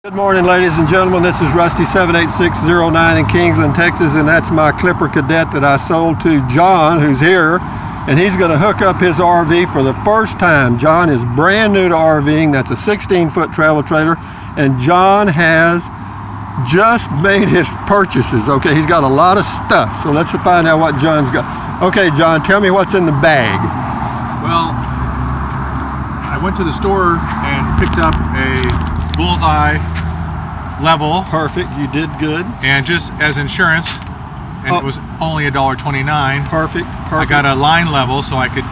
Good morning, ladies and gentlemen. This is Rusty78609 in Kingsland, Texas, and that's my Clipper Cadet that I sold to John, who's here, and he's going to hook up his RV for the first time. John is brand new to RVing. That's a 16-foot travel trailer, and John has just made his purchases. Okay, he's got a lot of stuff, so let's find out what John's got. Okay, John, tell me what's in the bag. Well, I went to the store and picked up a bullseye level. Perfect, you did good. And just as insurance, and it was only $1.29. Perfect. I got a line level, so I could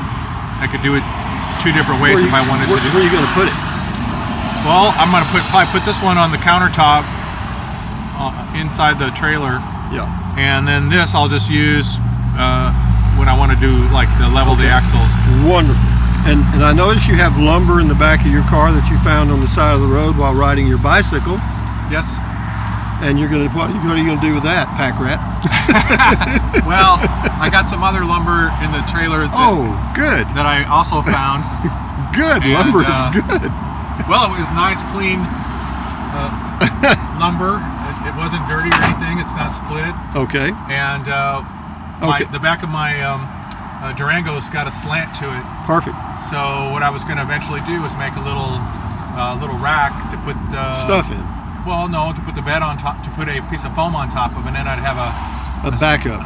do it two different ways if I wanted to. Where are you going to put it? Well, I'm going to probably put this one on the countertop inside the trailer. Yeah. And then this I'll just use when I want to do like the level the axles. Wonderful. And I notice you have lumber in the back of your car that you found on the side of the road while riding your bicycle. Yes. And what are you going to do with that, pack rat? Well, I got some other lumber in the trailer good. That I also found. Good. And, lumber is good. Well, it was nice, clean lumber. It wasn't dirty or anything. It's not split. Okay. And the back of my Durango's got a slant to it. Perfect. So what I was going to eventually do is make a little rack to put stuff in. Well, no, to put the bed on top, to put a piece of foam on top of, and then I'd have a backup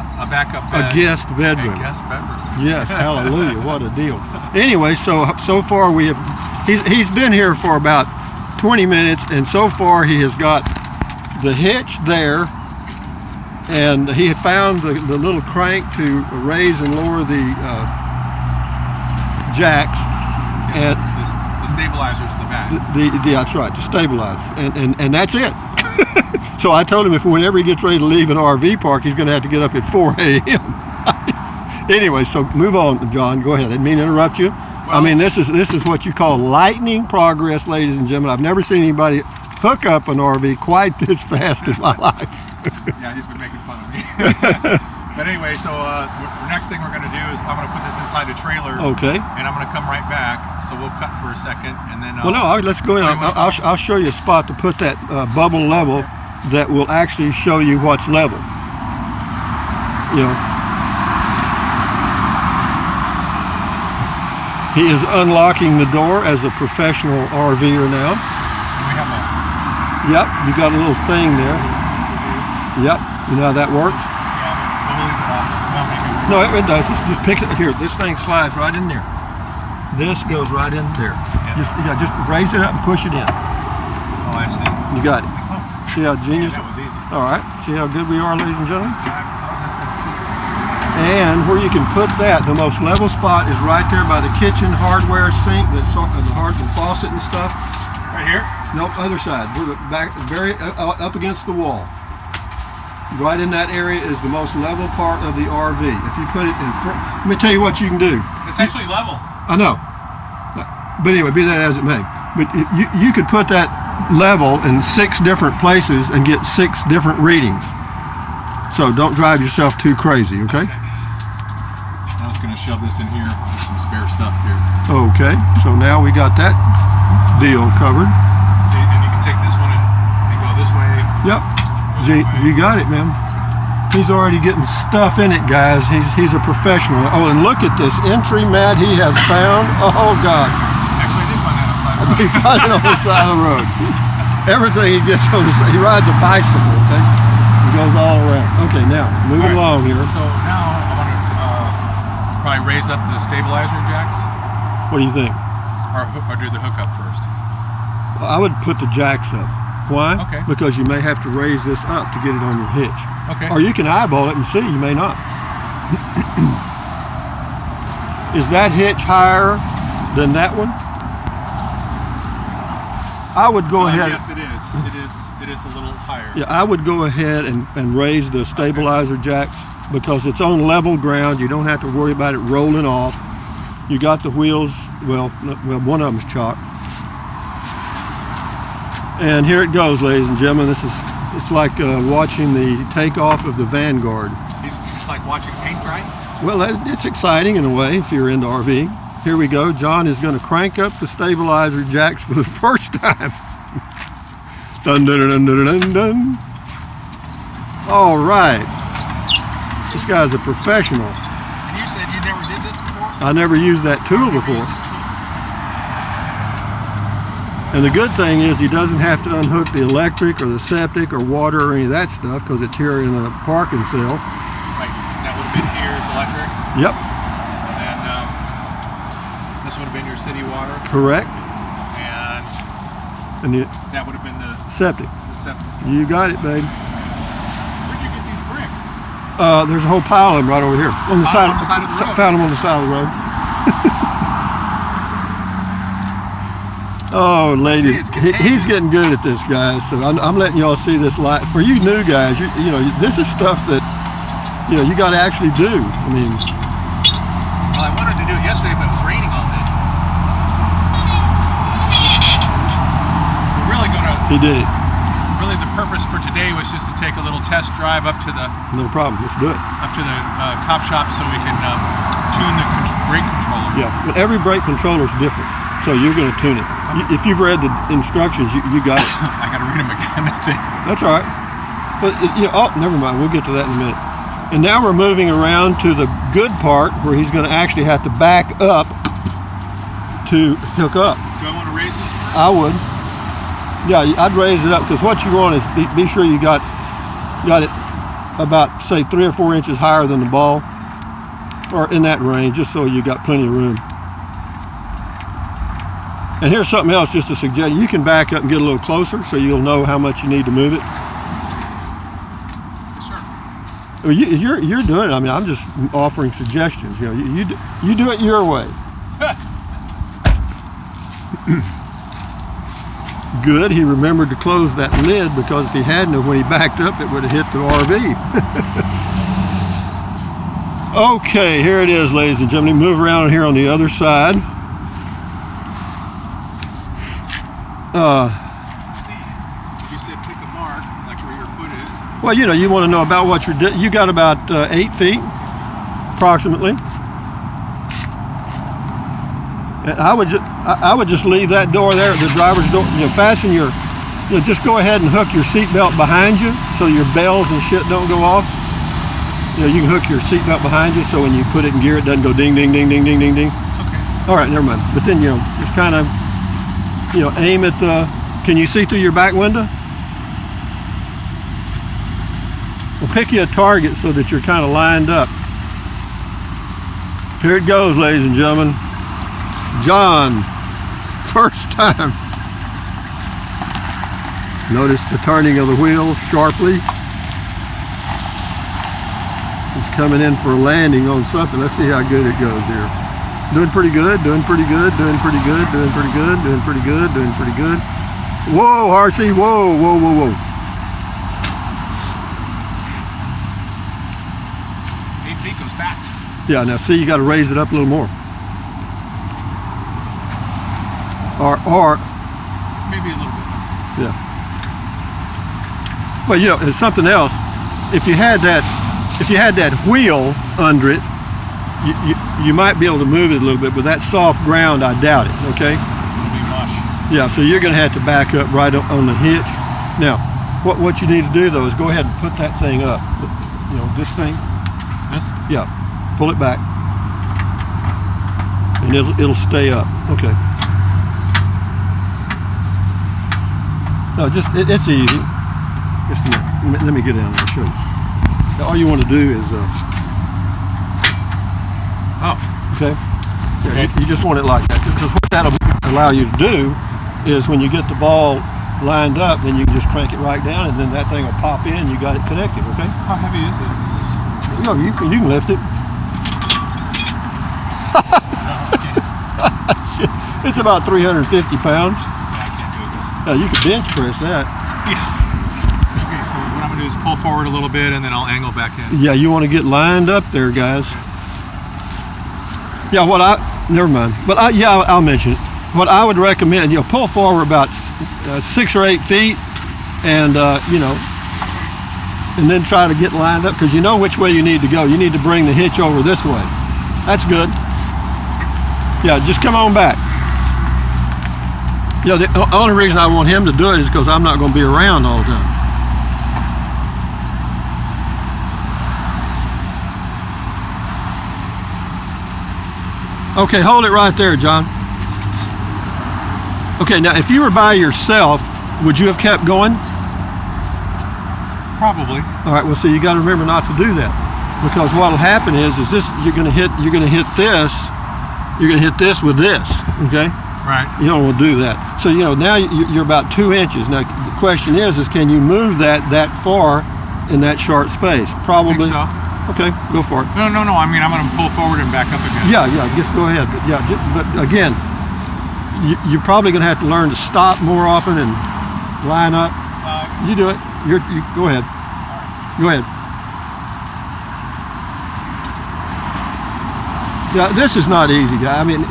bed. A guest bedroom. A guest bedroom. Yes, hallelujah! What a deal. Anyway, so far we have. He's been here for about 20 minutes, and so far he has got the hitch there. And he found the little crank to raise and lower the jacks. Yes, and the stabilizers in the back. That's right, the stabilizers. And that's it. So I told him whenever he gets ready to leave an RV park, he's going to have to get up at 4 a.m. Anyway, so move on, John. Go ahead. I didn't mean to interrupt you. Well, I mean, this is what you call lightning progress, ladies and gentlemen. I've never seen anybody hook up an RV quite this fast in my life. Yeah, he's been making fun of me. But anyway, so the next thing we're going to do is I'm going to put this inside the trailer. Okay. And I'm going to come right back. So we'll cut for a second, and then. Let's go in. I'll show you a spot to put that bubble level that will actually show you what's level. You know. He is unlocking the door as a professional RVer now. And we have a. Yep, you got a little thing there. Yep, you know how that works? Yeah, we'll leave it off. No, it does. Just pick it here. This thing slides right in there. This goes right in there. Yeah. Just raise it up and push it in. Oh, I see. You got it. Oh. See how genius? Yeah, that was easy. All right. See how good we are, ladies and gentlemen? And where you can put that, the most level spot is right there by the kitchen hardware sink, the faucet and stuff. Right here? Nope, other side. We're back, very up against the wall. Right in that area is the most level part of the RV. If you put it in front, let me tell you what you can do. It's actually level. I know. But anyway, be that as it may. But you could put that level in 6 different places and get 6 different readings. So don't drive yourself too crazy, okay? I was going to shove this in here with some spare stuff here. Okay, so now we got that deal covered. See, and you can take this one and go this way. Yep. You got it, man. He's already getting stuff in it, guys. He's a professional. Oh, and look at this entry mat he has found. Oh, God. Actually, I did find that outside the road. He found it on the side of the road. Everything he gets on the side. He rides a bicycle, okay? He goes all around. Okay, now, moving along here. So now I want to probably raise up the stabilizer jacks. What do you think? Or do the hookup first? Well, I would put the jacks up. Why? Okay. Because you may have to raise this up to get it on your hitch. Okay. Or you can eyeball it and see, you may not. Is that hitch higher than that one? I would go ahead. Yes, it is. It is a little higher. Yeah, I would go ahead and raise the stabilizer jacks because it's on level ground. You don't have to worry about it rolling off. You got the wheels, well, one of them's chock. And here it goes, ladies and gentlemen. It's like watching the takeoff of the Vanguard. It's like watching paint dry? Well, it's exciting in a way if you're into RVing. Here we go. John is going to crank up the stabilizer jacks for the first time. Dun dun dun dun dun dun. All right. This guy's a professional. And you said you never did this before? I never used that tool before. And the good thing is he doesn't have to unhook the electric or the septic or water or any of that stuff because it's here in the parking cell. Right, that would have been here's electric. Yep. And then this would have been your city water. Correct. And the, that would have been the septic. septic. You got it, babe. Where'd you get these bricks? There's a whole pile of them right over here on the side. On the side of the road. Found them on the side of the road. Oh, ladies, he's getting good at this, guys. So I'm letting y'all see this live. For you new guys, you know, this is stuff that, you know, you got to actually do. I mean, well, I wanted to do it yesterday, but it was raining all day. We're really going to. He did it. Really, the purpose for today was just to take a little test drive up to the. No problem. Let's do it. Up to the cop shop so we can tune the brake controller. Yeah, but every brake controller is different, so you're going to tune it. If you've read the instructions, you got it. I got to read them again, I think. That's all right. But you know, oh, never mind. We'll get to that in a minute. And now we're moving around to the good part where he's going to actually have to back up to hook up. Do I want to raise this first? I would. Yeah, I'd raise it up because what you want is be sure you got it about, say, 3 or 4 inches higher than the ball, or in that range, just so you got plenty of room. And here's something else just to suggest. You can back up and get a little closer so you'll know how much you need to move it. Yes, sir. Well, you're doing it. I mean, I'm just offering suggestions. You know, you do it your way. Good. He remembered to close that lid because if he hadn't, when he backed up, it would have hit the RV. Okay, here it is, ladies and gentlemen. Move around here on the other side. See, you said pick a mark, like where your foot is. Well, you know, you want to know about what you're doing. You got about 8 feet, approximately. And I would just leave that door there, the driver's door. You know, fasten your. You know, just go ahead and hook your seat belt behind you, so your bells and shit don't go off. You know, you can hook your seat belt behind you, so when you put it in gear, it doesn't go ding, ding, ding, ding, ding, ding, ding. It's okay. All right, never mind. But then, you know, just kind of. You know, aim at the, can you see through your back window? Well, pick you a target so that you're kind of lined up. Here it goes, ladies and gentlemen. John, first time. Notice the turning of the wheels sharply. He's coming in for a landing on something. Let's see how good it goes here. Doing pretty good, doing pretty good, doing pretty good, doing pretty good, doing pretty good, doing pretty good. Whoa, RC, whoa, whoa, whoa, whoa. 8 feet goes fast. Yeah, now see, you got to raise it up a little more. Or Maybe a little bit. yeah. Well, you know, it's something else. If you had that wheel under it, you might be able to move it a little bit, but that soft ground, I doubt it, okay? It'll be mush. Yeah, so you're going to have to back up right on the hitch. Now, what you need to do, though, is go ahead and put that thing up. You know, this thing? This? Yeah, pull it back. And it'll stay up, okay. No, just, it's easy. Just a minute. Let me get down there and show you. Now, all you want to do is... Oh. Okay. Yeah, you just want it like that. Because what that'll allow you to do is when you get the ball lined up, then you can just crank it right down, and then that thing will pop in. You got it connected. Okay. How heavy is this? You know, you can lift it. It's about 350 pounds. Yeah, I can't do it. You can bench press that. Yeah. Okay, so what I'm gonna do is pull forward a little bit, and then I'll angle back in. Yeah, you want to get lined up there, guys. Yeah, never mind. But I'll mention it. What I would recommend, you know, pull forward about 6 or 8 feet, and you know, and then try to get lined up because you know which way you need to go. You need to bring the hitch over this way. That's good. Yeah, just come on back. Yeah, the only reason I want him to do it is because I'm not going to be around all the time. Okay, hold it right there, John. Okay, now if you were by yourself, would you have kept going? Probably. All right. Well, so you got to remember not to do that, because what'll happen is this: you're going to hit this with this. Okay. Right. You don't want to do that. So now you're about 2 inches. Now the question is can you move that far in that short space? Probably. I think so. Okay, go for it. No. I mean, I'm going to pull forward and back up again. Yeah, just go ahead. But again, you're probably going to have to learn to stop more often and line up. You do it. You go ahead. Go ahead. Yeah, this is not easy, guy. I mean,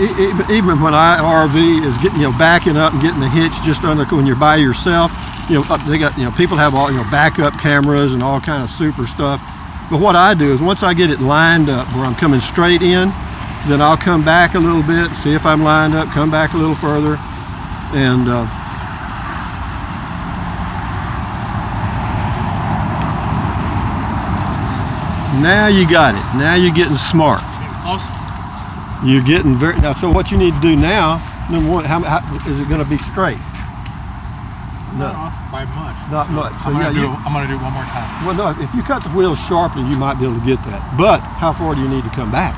even when RV is getting, backing up and getting the hitch just under when you're by yourself, they got, people have all, backup cameras and all kind of super stuff. But what I do is once I get it lined up where I'm coming straight in, then I'll come back a little bit, see if I'm lined up, come back a little further, and now you got it. Now you're getting smart. Getting close? You're getting very, now so what you need to do now, number one, how is it going to be straight? No. Not off by much. Not much. So I'm going to do it one more time. Well, no, if you cut the wheels sharply, you might be able to get that. But how far do you need to come back?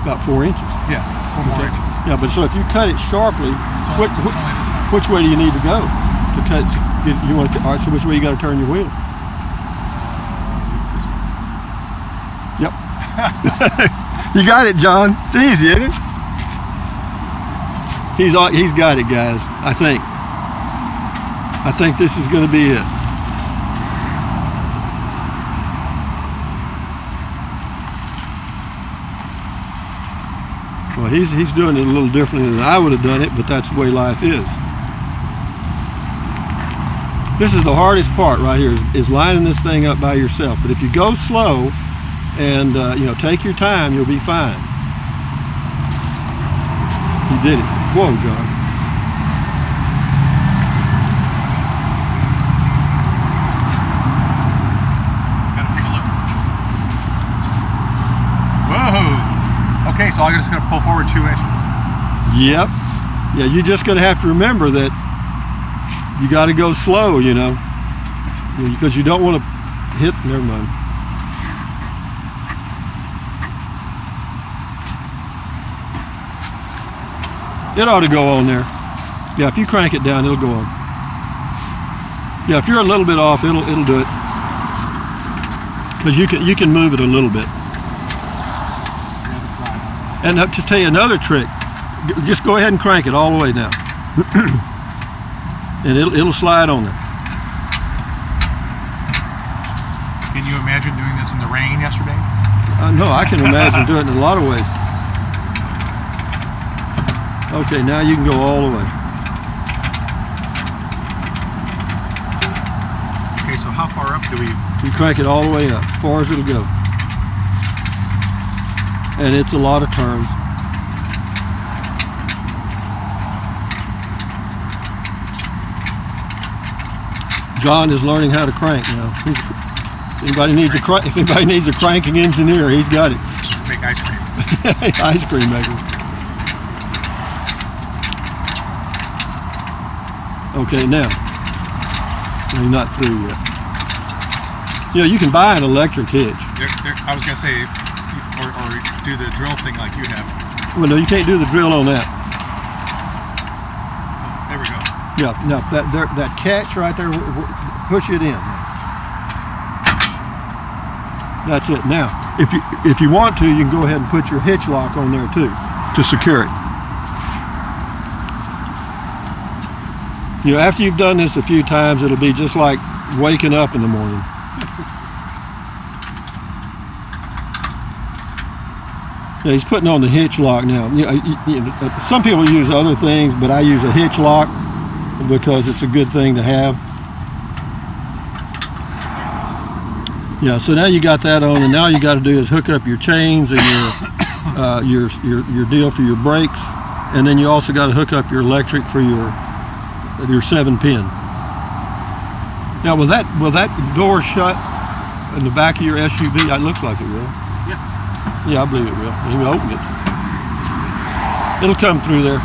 About 4 inches. Yeah, 4 more inches. Yeah, but so if you cut it sharply, It's only this much. which way do you need to go to cut? You want to? All right. So which way you got to turn your wheel? This way. Yep. You got it, John. It's easy, isn't it? He's got it, guys. I think this is going to be it. Well, he's doing it a little differently than I would have done it, but that's the way life is. This is the hardest part right here, is lining this thing up by yourself. But if you go slow and take your time, you'll be fine. He did it. Whoa, John. Okay, so I'm just going to pull forward 2 inches. Yep. Yeah, you're just going to have to remember that you got to go slow, because you don't want to hit. Never mind. It ought to go on there. Yeah, if you crank it down, it'll go on. Yeah, if you're a little bit off, it'll do it. Because you can move it a little bit. And to tell you another trick, just go ahead and crank it all the way down. And it'll slide on there. Can you imagine doing this in the rain yesterday? No, I can imagine doing it in a lot of ways. Okay, now you can go all the way. Okay, so how far up do we? You crank it all the way up, as far as it'll go. And it's a lot of turns. John is learning how to crank now. If anybody needs a cranking engineer, he's got it. Make ice cream. Ice cream maker. Okay, now you're not through yet. You can buy an electric hitch. I was gonna say, or do the drill thing like you have. Well, no, you can't do the drill on that. Oh, there we go. Yeah, no, that catch right there, push it in. That's it. Now, if you want to, you can go ahead and put your hitch lock on there too, to secure it. After you've done this a few times, it'll be just like waking up in the morning. Yeah, he's putting on the hitch lock now. Some people use other things, but I use a hitch lock because it's a good thing to have. Yeah, so now you got that on, and now you got to do is hook up your chains and your deal for your brakes. and then you also got to hook up your electric for your 7-pin. Now, will that door shut in the back of your SUV? It looks like it will. Yeah. Yeah, I believe it will. Maybe open it. It'll come through there.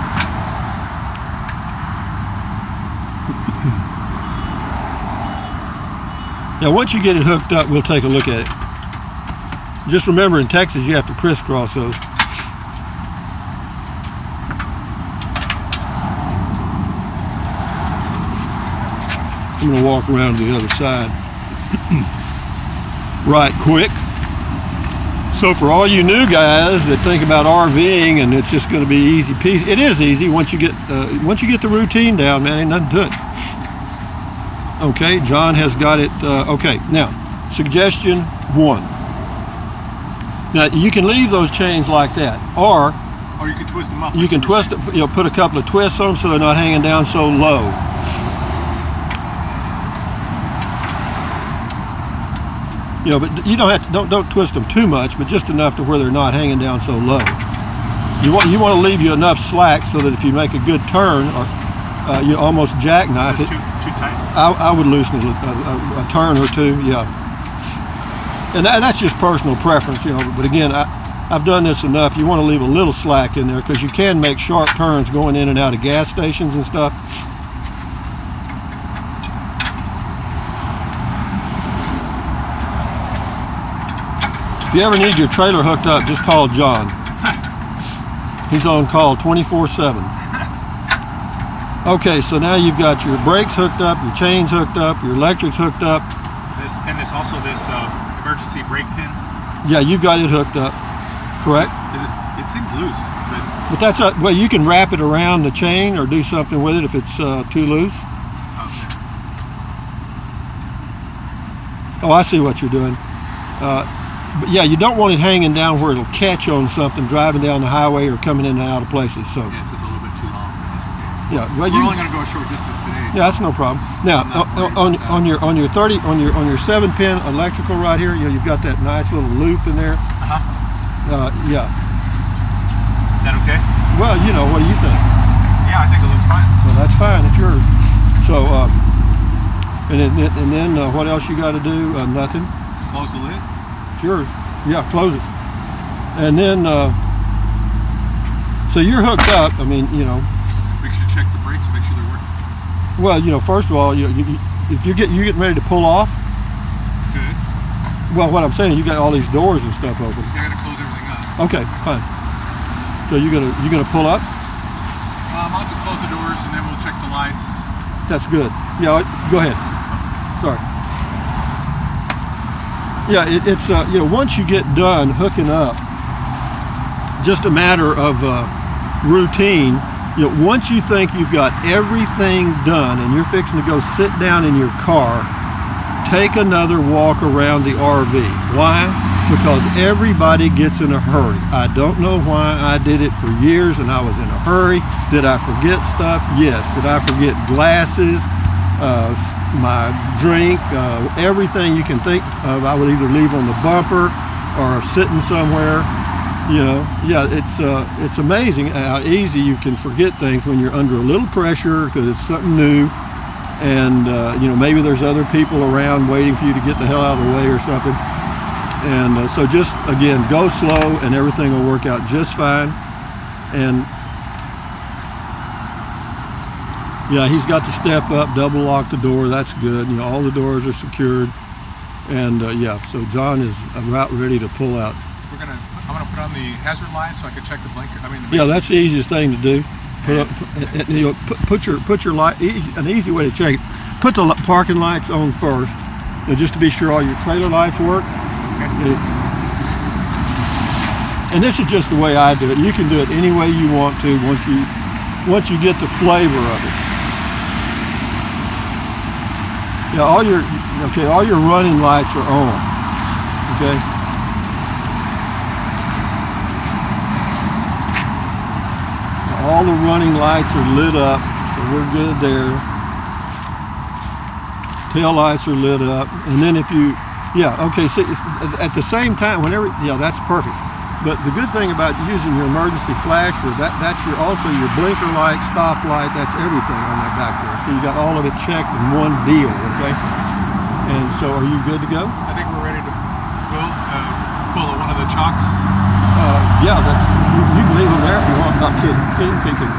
Now, once you get it hooked up, we'll take a look at it. Just remember, in Texas, you have to crisscross those. I'm going to walk around to the other side right quick. So for all you new guys that think about RVing and it's just going to be easy peasy, it is easy once you get the routine down, man. Ain't nothing to it. Okay, John has got it. Okay, now suggestion 1. Now you can leave those chains like that, or you can twist them up. You can twist it. Put a couple of twists on them so they're not hanging down so low. But you don't have to, don't twist them too much, but just enough to where they're not hanging down so low. You want to leave you enough slack so that if you make a good turn, or you almost jackknife it. Too tight? I would loosen it a turn or two, yeah. And that's just personal preference, But again, I've done this enough. You want to leave a little slack in there because you can make sharp turns going in and out of gas stations and stuff. If you ever need your trailer hooked up, just call John. He's on call 24/7. Okay, so now you've got your brakes hooked up, your chains hooked up, your electrics hooked up. This emergency brake pin. Yeah, you've got it hooked up. Correct? It seems loose, but that's well, you can wrap it around the chain or do something with it if it's too loose. Okay. Oh, I see what you're doing. But yeah, you don't want it hanging down where it'll catch on something driving down the highway or coming in and out of places. So yeah, it's just a little bit too long. But that's okay. Yeah, well, we're only going to go a short distance today. Yeah, that's no problem. Now, on your 7-pin electrical right here, you've got that nice little loop in there. Yeah. Is that okay? Well, what do you think? Yeah, I think it looks fine. Well, that's fine. It's yours. So, and then what else you got to do? Nothing. Close the lid. It's yours. Yeah, close it. And then, so you're hooked up. I mean, Make sure check the brakes. Make sure they're working. Well, first of all, if you're getting ready to pull off. Good. Well, what I'm saying, you got all these doors and stuff open. Yeah, I gotta close everything up. Okay, fine. So you're gonna pull up? I'll just close the doors and then we'll check the lights. That's good. Yeah, go ahead. Sorry. Yeah, it's once you get done hooking up, just a matter of routine. Once you think you've got everything done and you're fixing to go sit down in your car, take another walk around the RV. Why? Because everybody gets in a hurry. I don't know why. I did it for years and I was in a hurry. Did I forget stuff? Yes. Did I forget glasses, my drink, everything you can think of? I would either leave on the bumper or sitting somewhere. Yeah, it's amazing how easy you can forget things when you're under a little pressure because it's something new. And maybe there's other people around waiting for you to get the hell out of the way or something. And so just again, go slow and everything will work out just fine. And yeah, he's got to step up, double lock the door. That's good. All the doors are secured. And yeah, so John is about ready to pull out. I'm gonna put on the hazard light so I can check the blinker. Yeah, that's the easiest thing to do. Put your light. An easy way to check it. Put the parking lights on first, just to be sure all your trailer lights work. Okay. And this is just the way I do it. You can do it any way you want to once you get the flavor of it. Yeah, all your running lights are on. Okay. All the running lights are lit up, so we're good there. Tail lights are lit up, and then if you, yeah, okay. So at the same time, that's perfect. But the good thing about using your emergency flasher, that's also your blinker light, stop light, that's everything on that back there. So you got all of it checked in one deal, okay? And so are you good to go? I think we're ready to go pull one of the chocks. Yeah, you can leave them there if you want. I'm not kidding. Keep it.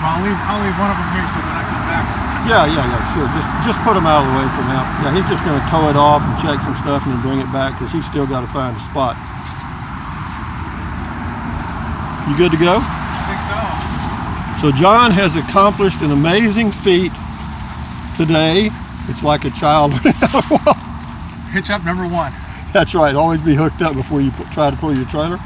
Well, I'll leave one of them here so when I come back. Yeah, sure. Just put them out of the way for now. Yeah, he's just going to tow it off and check some stuff and then bring it back because he's still got to find a spot. You good to go? I think so. So John has accomplished an amazing feat today. It's like a child. Hitch up number 1. That's right. Always be hooked up before you try to pull your trailer.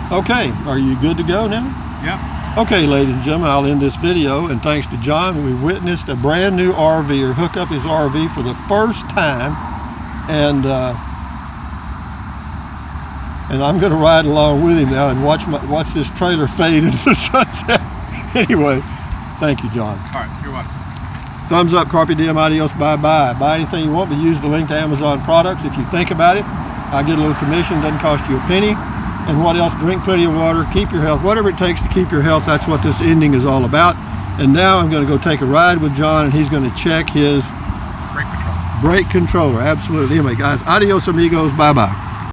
Okay, are you good to go now? Yep. Okay, ladies and gentlemen, I'll end this video, and thanks to John, we witnessed a brand new RVer hook up his RV for the first time, and I'm going to ride along with him now and watch this trailer fade into the sunset. Anyway, thank you, John. All right, you're welcome. Thumbs up, carpe diem, adios, bye-bye. Buy anything you want, but use the link to Amazon products. If you think about it, I get a little commission, doesn't cost you a penny. And what else? Drink plenty of water, keep your health, whatever it takes to keep your health. That's what this ending is all about. And now I'm going to go take a ride with John, and he's going to check his Brake controller. brake controller. Absolutely. Anyway, guys, adios amigos, bye-bye.